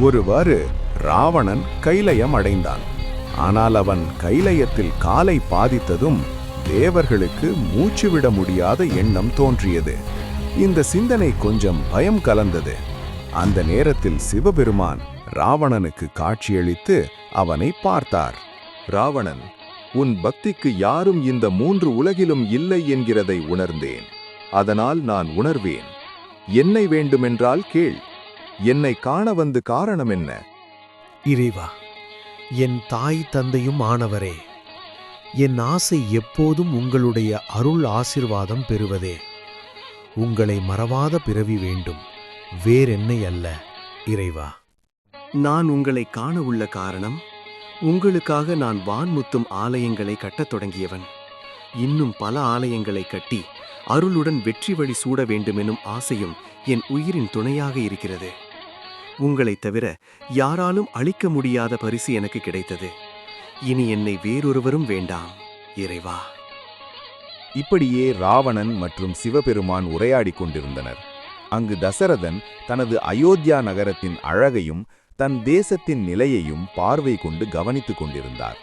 ஒருவாறு ராவணன் கைலயம் அடைந்தான். ஆனால் அவன் கைலயத்தில் காலை பாதித்ததும் தேவர்களுக்கு மூச்சுவிட முடியாத எண்ணம் தோன்றியது. இந்த சிந்தனை கொஞ்சம் பயம் கலந்தது. அந்த நேரத்தில் சிவபெருமான் ராவணனுக்கு காட்சியளித்து அவனை பார்த்தார். ராவணன், உன் பக்திக்கு யாரும் இந்த 3 உலகிலும் இல்லை என்கிறதை உணர்ந்தேன். அதனால் நான் உணர்வேன். என்னை வேண்டுமென்றால் கேள். என்னை காண வந்து காரணம் என்ன? இறைவா, என் தாய் தந்தையும் ஆனவரே, என் ஆசை எப்போதும் உங்களுடைய அருள் ஆசிர்வாதம் பெறுவதே. உங்களை மறவாத பிறவி வேண்டும், வேறென்னை அல்ல இறைவா. நான் உங்களை காண உள்ள காரணம், உங்களுக்காக நான் வான்முத்தும் ஆலயங்களை கட்டத் தொடங்கியவன். இன்னும் பல ஆலயங்களை கட்டி அருளுடன் வெற்றி வழி சூட வேண்டுமெனும் ஆசையும் என் உயிரின் துணையாக இருக்கிறது. உங்களைத் தவிர யாராலும் அளிக்க முடியாத பரிசு எனக்கு கிடைத்தது. இனி என்னை வேறொருவரும் வேண்டாம் இறைவா. இப்படியே ராவணன் மற்றும் சிவபெருமான் உரையாடிக் கொண்டிருந்தனர். அங்கு தசரதன் தனது அயோத்தியா நகரத்தின் அழகையும் தன் தேசத்தின் நிலையையும் பார்வை கொண்டு கவனித்துக் கொண்டிருந்தார்.